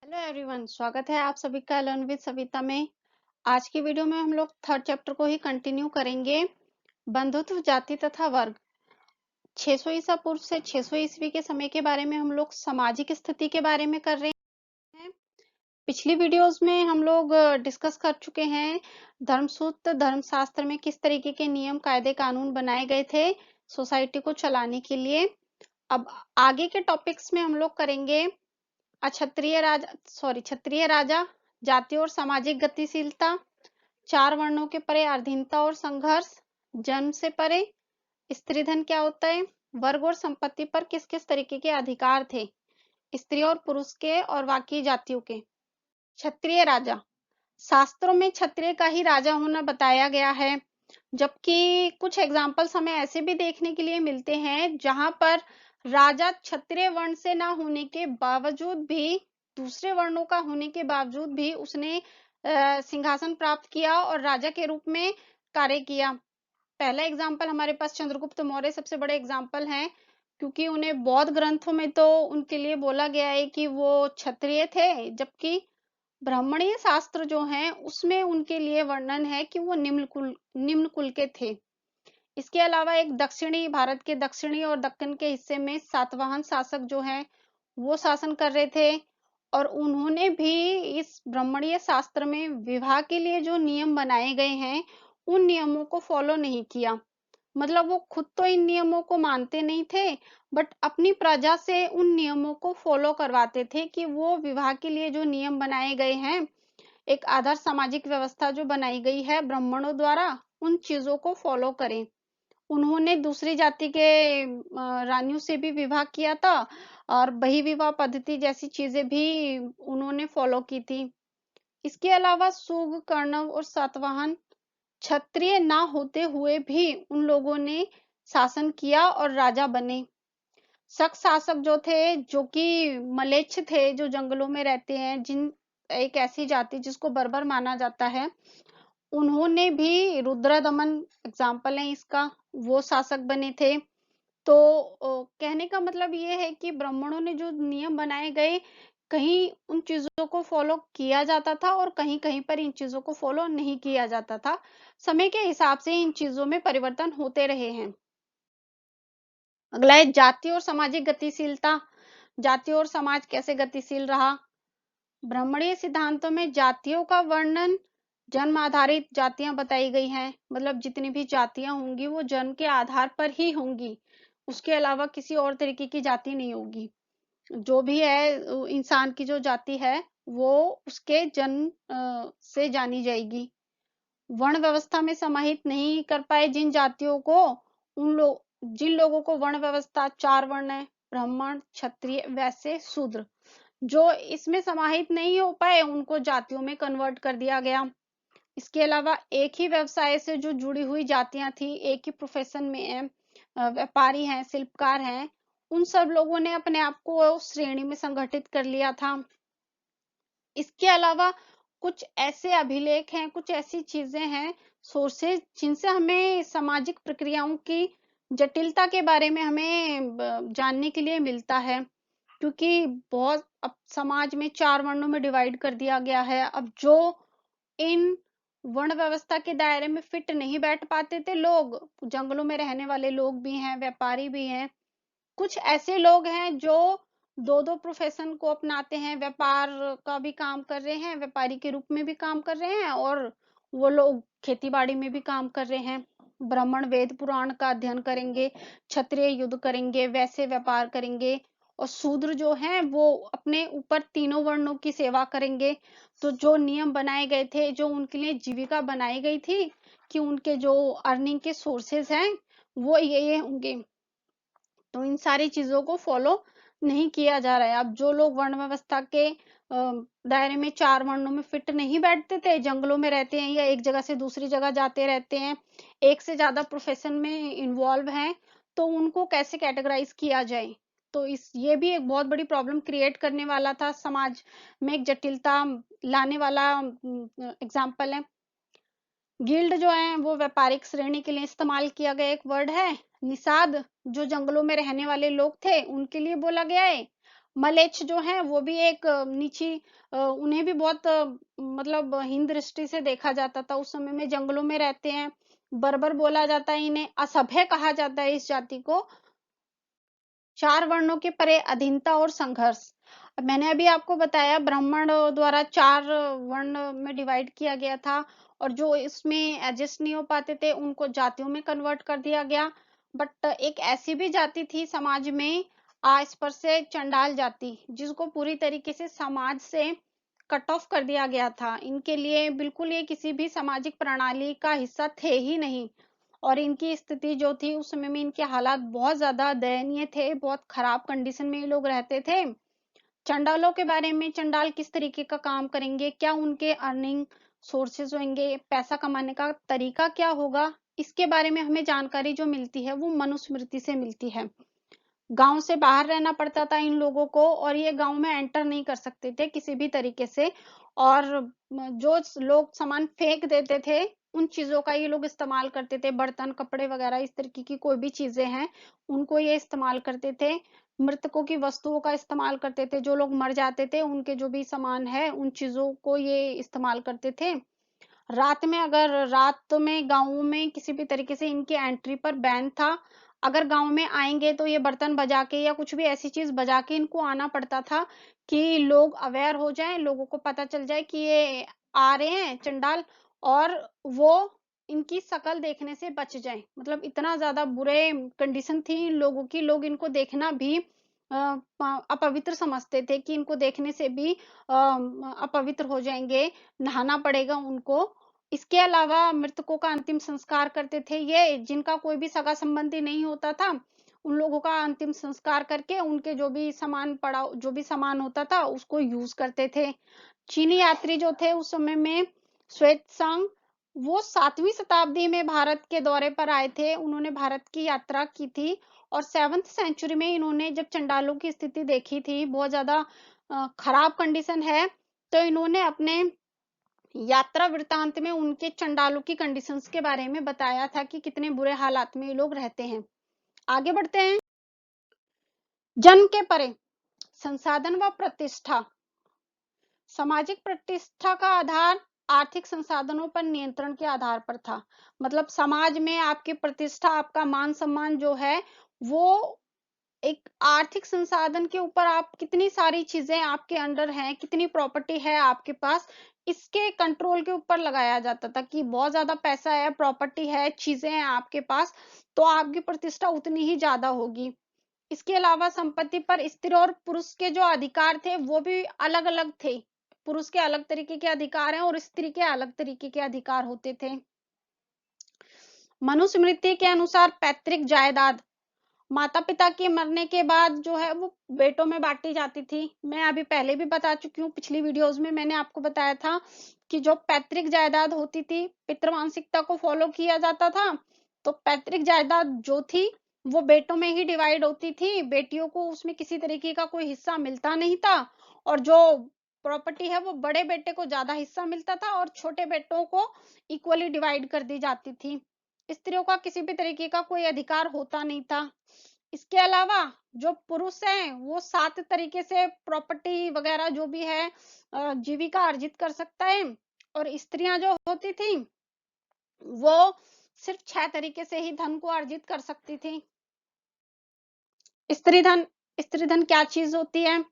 Hello everyone, स्वागत है आप सभी का लर्न विद सविता में। आज की वीडियो में हम लोग थर्ड चैप्टर को ही कंटिन्यू करेंगे। बंधुत्व, जाति तथा वर्ग। 600 ईसा पूर्व से 600 ईस्वी के समय के बारे में हम लोग सामाजिक स्थिति के बारे में कर रहे हैं। पिछली वीडियोस में हम लोग डिस्कस कर चुके हैं धर्मसूत्र धर्मशास्त्र में किस तरीके के नियम कायदे कानून बनाए गए थे सोसाइटी को चलाने के लिए। अब आगे के टॉपिक्स में हम लोग करेंगे क्षत्रिय राजा, जाति और सामाजिक गतिशीलता, 4 वर्णों के परे अधीनता और संघर्ष, जन्म से परे, स्त्री धन क्या होता है, वर्ग और संपत्ति पर किस किस तरीके के अधिकार थे स्त्री और पुरुष के और बाकी जातियों के। क्षत्रिय राजा, शास्त्रों में क्षत्रिय का ही राजा होना बताया गया है, जबकि कुछ एग्जाम्पल्स हमें ऐसे भी देखने के लिए मिलते हैं जहां पर राजा क्षत्रिय वर्ण से ना होने के बावजूद भी, दूसरे वर्णों का होने के बावजूद भी उसने सिंहासन प्राप्त किया और राजा के रूप में कार्य किया। पहला एग्जाम्पल हमारे पास चंद्रगुप्त मौर्य सबसे बड़े एग्जाम्पल हैं, क्योंकि उन्हें बौद्ध ग्रंथों में तो उनके लिए बोला गया है कि वो क्षत्रिय थे, जबकि ब्राह्मणीय शास्त्र जो है उसमें उनके लिए वर्णन है कि वो निम्न कुल के थे। इसके अलावा एक दक्षिणी भारत के दक्षिणी और दक्कन के हिस्से में सातवाहन शासक जो है वो शासन कर रहे थे, और उन्होंने भी इस ब्राह्मणीय शास्त्र में विवाह के लिए जो नियम बनाए गए हैं उन नियमों को फॉलो नहीं किया। मतलब वो खुद तो इन नियमों को मानते नहीं थे, बट अपनी प्रजा से उन नियमों को फॉलो करवाते थे कि वो विवाह के लिए जो नियम बनाए गए हैं, एक आधार सामाजिक व्यवस्था जो बनाई गई है ब्राह्मणों द्वारा, उन चीजों को फॉलो करें। उन्होंने दूसरी जाति के रानियों से भी विवाह किया था और बहिर्विवाह पद्धति जैसी चीजें भी उन्होंने फॉलो की थी। इसके अलावा सूग, कर्णव और सातवाहन क्षत्रिय ना होते हुए भी उन लोगों ने शासन किया और राजा बने। शक शासक जो थे, जो कि मलेच्छ थे, जो जंगलों में रहते हैं, जिन एक ऐसी जाति जिसको बर्बर माना जाता है, उन्होंने भी रुद्रदमन एग्जाम्पल है इसका, वो शासक बने थे। तो कहने का मतलब ये है कि ब्राह्मणों ने जो नियम बनाए गए, कहीं उन चीजों को फॉलो किया जाता था और कहीं कहीं पर इन चीजों को फॉलो नहीं किया जाता था। समय के हिसाब से इन चीजों में परिवर्तन होते रहे हैं। अगला है जाति और सामाजिक गतिशीलता। जाति और समाज कैसे गतिशील रहा। ब्राह्मणीय सिद्धांतों में जातियों का वर्णन जन्म आधारित जातियां बताई गई हैं, मतलब जितनी भी जातियां होंगी वो जन्म के आधार पर ही होंगी, उसके अलावा किसी और तरीके की जाति नहीं होगी। जो भी है इंसान की जो जाति है वो उसके जन्म से जानी जाएगी। वर्ण व्यवस्था में समाहित नहीं कर पाए जिन जातियों को, जिन लोगों को वर्ण व्यवस्था 4 वर्ण है, ब्राह्मण, क्षत्रिय, वैश्य, शूद्र, जो इसमें समाहित नहीं हो पाए उनको जातियों में कन्वर्ट कर दिया गया। इसके अलावा एक ही व्यवसाय से जो जुड़ी हुई जातियां थी, एक ही प्रोफेशन में है, व्यापारी हैं, शिल्पकार हैं, उन सब लोगों ने अपने आप को उस श्रेणी में संगठित कर लिया था। इसके अलावा कुछ ऐसे अभिलेख हैं, कुछ ऐसी चीजें हैं, सोर्सेज, जिनसे हमें सामाजिक प्रक्रियाओं की जटिलता के बारे में हमें जानने के लिए मिलता है, क्योंकि बहुत अब समाज में 4 वर्णों में डिवाइड कर दिया गया है। अब जो इन वर्ण व्यवस्था के दायरे में फिट नहीं बैठ पाते थे लोग, जंगलों में रहने वाले लोग भी हैं, व्यापारी भी हैं, कुछ ऐसे लोग हैं जो 2-2 प्रोफेशन को अपनाते हैं, व्यापार का भी काम कर रहे हैं, व्यापारी के रूप में भी काम कर रहे हैं, और वो लोग खेती बाड़ी में भी काम कर रहे हैं। ब्राह्मण वेद पुराण का अध्ययन करेंगे, क्षत्रिय युद्ध करेंगे, वैसे व्यापार करेंगे, और शूद्र जो हैं वो अपने ऊपर तीनों वर्णों की सेवा करेंगे। तो जो नियम बनाए गए थे, जो उनके लिए जीविका बनाई गई थी कि उनके जो अर्निंग के सोर्सेज हैं वो ये होंगे, तो इन सारी चीजों को फॉलो नहीं किया जा रहा है। अब जो लोग वर्ण व्यवस्था के दायरे में 4 वर्णों में फिट नहीं बैठते थे, जंगलों में रहते हैं या एक जगह से दूसरी जगह जाते रहते हैं, एक से ज्यादा प्रोफेशन में इन्वॉल्व हैं, तो उनको कैसे कैटेगराइज किया जाए। तो इस ये भी एक बहुत बड़ी प्रॉब्लम क्रिएट करने वाला था, समाज में एक जटिलता लाने वाला एग्जाम्पल है। गिल्ड जो है वो व्यापारिक श्रेणी के लिए इस्तेमाल किया गया एक वर्ड है। निषाद जो जंगलों में रहने वाले लोग थे उनके लिए बोला गया है। मलेच्छ जो है वो भी एक नीची, उन्हें भी बहुत मतलब हीन दृष्टि से देखा जाता था। उस समय में जंगलों में रहते हैं, बर्बर बोला जाता है इन्हें, असभ्य कहा जाता है इस जाति को। चार वर्णों के परे अधीनता और संघर्ष। अब मैंने अभी आपको बताया ब्राह्मण द्वारा चार वर्ण में डिवाइड किया गया था, और जो इसमें एडजस्ट नहीं हो पाते थे उनको जातियों में कन्वर्ट कर दिया गया। बट एक ऐसी भी जाति थी समाज में, अस्पृश्य चंडाल जाति, जिसको पूरी तरीके से समाज से कट ऑफ कर दिया गया था। इनके लिए बिल्कुल ये किसी भी सामाजिक प्रणाली का हिस्सा थे ही नहीं, और इनकी स्थिति जो थी उस समय में इनके हालात बहुत ज्यादा दयनीय थे, बहुत खराब कंडीशन में ये लोग रहते थे। चंडालों के बारे में, चंडाल किस तरीके का काम करेंगे, क्या उनके अर्निंग सोर्सेज होंगे, पैसा कमाने का तरीका क्या होगा, इसके बारे में हमें जानकारी जो मिलती है वो मनुस्मृति से मिलती है। गांव से बाहर रहना पड़ता था इन लोगों को, और ये गांव में एंटर नहीं कर सकते थे किसी भी तरीके से। और जो लोग सामान फेंक देते थे उन चीजों का ये लोग इस्तेमाल करते थे, बर्तन कपड़े वगैरह इस तरीके की कोई भी चीजें हैं उनको ये इस्तेमाल करते थे। मृतकों की वस्तुओं का इस्तेमाल करते थे, जो लोग मर जाते थे उनके जो भी सामान है उन चीजों को ये इस्तेमाल करते थे। रात में, अगर रात में गाँव में किसी भी तरीके से इनकी एंट्री पर बैन था। अगर गाँव में आएंगे तो ये बर्तन बजा के या कुछ भी ऐसी चीज बजा के इनको आना पड़ता था, कि लोग अवेयर हो जाएं, लोगों को पता चल जाए कि ये आ रहे हैं चंडाल, और वो इनकी शकल देखने से बच जाएं। मतलब इतना ज्यादा बुरे कंडीशन थी इन लोगों की, लोग इनको देखना भी अपवित्र समझते थे, कि इनको देखने से भी अपवित्र हो जाएंगे, नहाना पड़ेगा उनको। इसके अलावा मृतकों का अंतिम संस्कार करते थे ये, जिनका कोई भी सगा संबंधी नहीं होता था उन लोगों का अंतिम संस्कार करके उनके जो भी सामान पड़ा, जो भी सामान होता था उसको यूज करते थे। चीनी यात्री जो थे उस समय में, श्वेतसांग, वो 7वीं शताब्दी में भारत के दौरे पर आए थे, उन्होंने भारत की यात्रा की थी। और 7th सेंचुरी में इन्होंने जब चंडालों की स्थिति देखी थी, बहुत ज्यादा खराब कंडीशन है, तो इन्होंने अपने यात्रा वृतांत में उनके चंडालों की कंडीशंस के बारे में बताया था, कि कितने बुरे हालात में ये लोग रहते हैं। आगे बढ़ते हैं। जन्म के परे संसाधन व प्रतिष्ठा। सामाजिक प्रतिष्ठा का आधार आर्थिक संसाधनों पर नियंत्रण के आधार पर था। मतलब समाज में आपकी प्रतिष्ठा, आपका मान सम्मान जो है वो एक आर्थिक संसाधन के ऊपर, आप कितनी सारी चीजें आपके अंडर हैं, कितनी प्रॉपर्टी है आपके पास, इसके कंट्रोल के ऊपर लगाया जाता था। कि बहुत ज्यादा पैसा है, प्रॉपर्टी है, चीजें हैं आपके पास, तो आपकी प्रतिष्ठा उतनी ही ज्यादा होगी। इसके अलावा संपत्ति पर स्त्री और पुरुष के जो अधिकार थे वो भी अलग अलग थे। पुरुष के अलग तरीके के अधिकार हैं और स्त्री के अलग तरीके के अधिकार होते थे। मनुस्मृति के अनुसार पैतृक जायदाद माता पिता के मरने के बाद जो है वो बेटों में बांटी जाती थी। मैं अभी पहले भी बता चुकी हूँ, पिछली वीडियोस में मैंने आपको बताया था कि जो पैतृक जायदाद होती थी, पितृमानसिकता को फॉलो किया जाता था, तो पैतृक जायदाद जो थी वो बेटों में ही डिवाइड होती थी, बेटियों को उसमें किसी तरीके का कोई हिस्सा मिलता नहीं था। और जो प्रॉपर्टी है वो बड़े बेटे को ज्यादा हिस्सा मिलता था और छोटे बेटों को इक्वली डिवाइड कर दी जाती थी। स्त्रियों का किसी भी तरीके का कोई अधिकार होता नहीं था। इसके अलावा जो पुरुष हैं वो 7 तरीके से प्रॉपर्टी वगैरह जो भी है जीविका अर्जित कर सकता है, और स्त्रियां जो होती थी वो सिर्फ 6 तरीके से ही धन को अर्जित कर सकती थी। स्त्री धन, स्त्री धन क्या चीज होती है?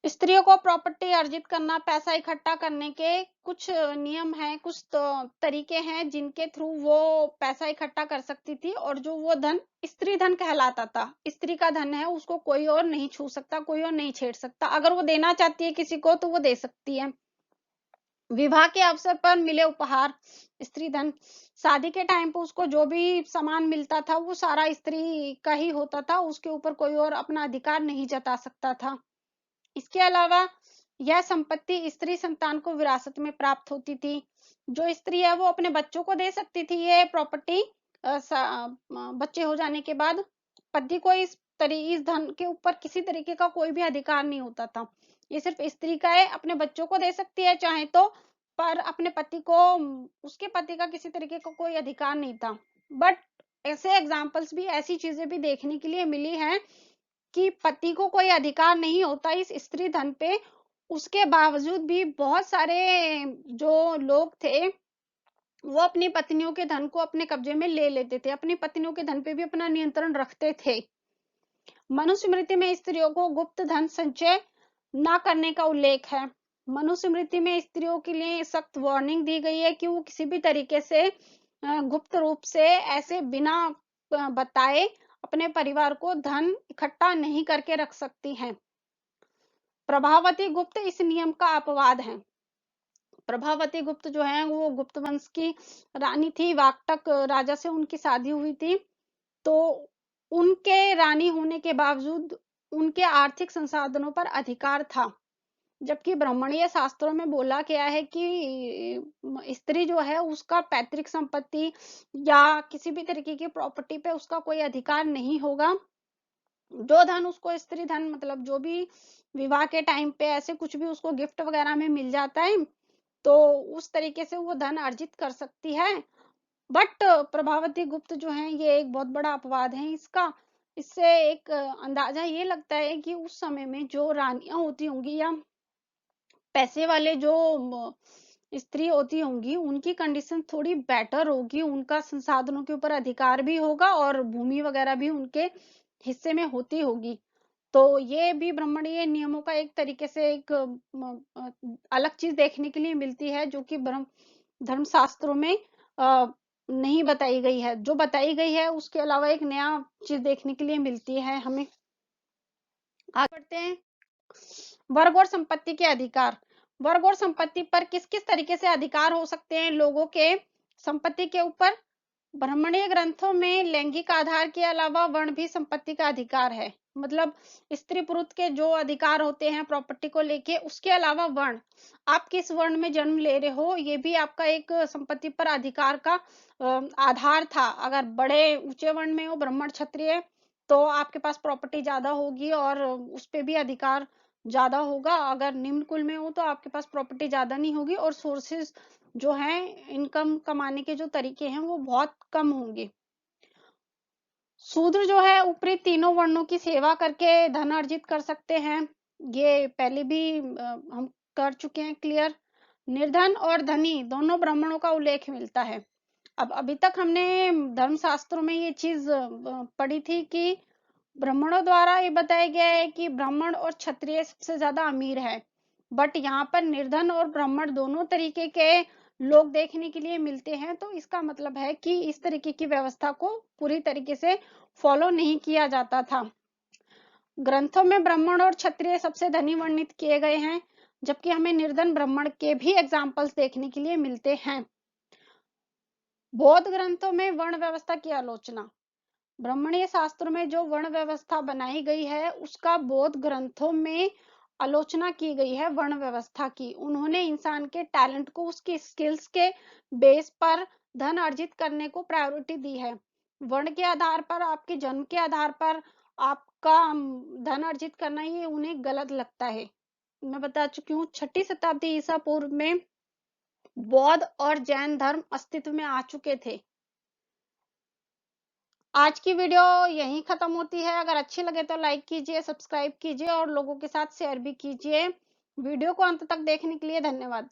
स्त्रियों को प्रॉपर्टी अर्जित करना, पैसा इकट्ठा करने के कुछ नियम हैं, कुछ तरीके हैं जिनके थ्रू वो पैसा इकट्ठा कर सकती थी, और जो वो धन स्त्री धन कहलाता था। स्त्री का धन है, उसको कोई और नहीं छू सकता, कोई और नहीं छेड़ सकता। अगर वो देना चाहती है किसी को तो वो दे सकती है। विवाह के अवसर पर मिले उपहार, स्त्री धन। शादी के टाइम पे उसको जो भी सामान मिलता था वो सारा स्त्री का ही होता था, उसके ऊपर कोई और अपना अधिकार नहीं जता सकता था। इसके अलावा यह संपत्ति स्त्री संतान को विरासत में प्राप्त होती थी। जो स्त्री है वो अपने बच्चों को दे सकती थी ये प्रॉपर्टी, बच्चे हो जाने के बाद। पति को इस धन के ऊपर किसी तरीके का कोई भी अधिकार नहीं होता था, ये सिर्फ स्त्री का है। अपने बच्चों को दे सकती है चाहे तो, पर अपने पति को, उसके पति का किसी तरीके का कोई अधिकार नहीं था। बट ऐसे एग्जाम्पल्स भी, ऐसी चीजें भी देखने के लिए मिली हैं कि पति को कोई अधिकार नहीं होता इस स्त्री धन पे, उसके बावजूद भी बहुत सारे जो लोग थे वो अपनी पत्नियों के धन को अपने कब्जे में ले लेते थे, अपनी पत्नियों के धन पे भी अपना नियंत्रण रखते थे। मनुस्मृति में स्त्रियों को गुप्त धन संचय न करने का उल्लेख है। मनुस्मृति में स्त्रियों के लिए सख्त वार्निंग दी गई है कि वो किसी भी तरीके से गुप्त रूप से ऐसे बिना बताए अपने परिवार को धन इकट्ठा नहीं करके रख सकती हैं। प्रभावती गुप्त इस नियम का अपवाद है। प्रभावती गुप्त जो है वो गुप्त वंश की रानी थी, वाकटक राजा से उनकी शादी हुई थी। तो उनके रानी होने के बावजूद उनके आर्थिक संसाधनों पर अधिकार था, जबकि ब्राह्मणीय शास्त्रों में बोला गया है कि स्त्री जो है उसका पैतृक संपत्ति या किसी भी तरीके की प्रॉपर्टी पे उसका कोई अधिकार नहीं होगा। जो धन उसको स्त्री धन मतलब जो भी विवाह के टाइम पे ऐसे कुछ भी उसको गिफ्ट वगैरह में मिल जाता है तो उस तरीके से वो धन अर्जित कर सकती है। बट प्रभावती गुप्त जो है ये एक बहुत बड़ा अपवाद है इसका। इससे एक अंदाजा ये लगता है कि उस समय में जो रानियां होती होंगी या पैसे वाले जो स्त्री होती होंगी उनकी कंडीशन थोड़ी बेटर होगी, उनका संसाधनों के ऊपर अधिकार भी होगा और भूमि वगैरह भी उनके हिस्से में होती होगी। तो ये भी ब्राह्मणीय नियमों का एक तरीके से एक अलग चीज देखने के लिए मिलती है जो कि धर्म शास्त्रों में नहीं बताई गई है। जो बताई गई है उसके अलावा एक नया चीज देखने के लिए मिलती है हमें। आगे बढ़ते हैं। वर्ग और संपत्ति के अधिकार। वर्ग और संपत्ति पर किस किस तरीके से अधिकार हो सकते हैं लोगों के संपत्ति के ऊपर? ब्राह्मणीय ग्रंथों में लैंगिक आधार के अलावा वर्ण भी संपत्ति का अधिकार है। मतलब स्त्री पुरुष के जो अधिकार होते हैं प्रॉपर्टी को लेके, उसके अलावा वर्ण, आप किस वर्ण में जन्म ले रहे हो ये भी आपका एक संपत्ति पर अधिकार का आधार था। अगर बड़े ऊंचे वर्ण में हो, ब्राह्मण क्षत्रिय, तो आपके पास प्रॉपर्टी ज्यादा होगी और उस पे भी अधिकार ज्यादा होगा। अगर निम्न कुल में हो तो आपके पास प्रॉपर्टी ज्यादा नहीं होगी और सोर्सेस जो है इनकम कमाने के जो तरीके हैं वो बहुत कम होंगे। शूद्र जो है ऊपरी तीनों वर्णों की सेवा करके धन अर्जित कर सकते हैं, ये पहले भी हम कर चुके हैं क्लियर। निर्धन और धनी दोनों ब्राह्मणों का उल्लेख मिलता है। अब अभी तक हमने धर्मशास्त्रों में ये चीज पढ़ी थी कि ब्राह्मणों द्वारा ये बताया गया है कि ब्राह्मण और क्षत्रिय सबसे ज्यादा अमीर है, बट यहाँ पर निर्धन और ब्राह्मण दोनों तरीके के लोग देखने के लिए मिलते हैं। तो इसका मतलब है कि इस तरीके की व्यवस्था को पूरी तरीके से फॉलो नहीं किया जाता था। ग्रंथों में ब्राह्मण और क्षत्रिय सबसे धनी वर्णित किए गए हैं, जबकि हमें निर्धन ब्राह्मण के भी एग्जाम्पल्स देखने के लिए मिलते हैं। बौद्ध ग्रंथों में वर्ण व्यवस्था की आलोचना। ब्राह्मणीय शास्त्रों में जो वर्ण व्यवस्था बनाई गई है उसका बौद्ध ग्रंथों में आलोचना की गई है वर्ण व्यवस्था की। उन्होंने इंसान के टैलेंट को उसकी स्किल्स के बेस पर धन अर्जित करने को प्रायोरिटी दी है। वर्ण के आधार पर, आपके जन्म के आधार पर आपका धन अर्जित करना ये उन्हें गलत लगता है। मैं बता चुकी हूँ 6ठी शताब्दी ईसा पूर्व में बौद्ध और जैन धर्म अस्तित्व में आ चुके थे। आज की वीडियो यहीं खत्म होती है। अगर अच्छी लगे तो लाइक कीजिए, सब्सक्राइब कीजिए और लोगों के साथ शेयर भी कीजिए। वीडियो को अंत तक देखने के लिए धन्यवाद।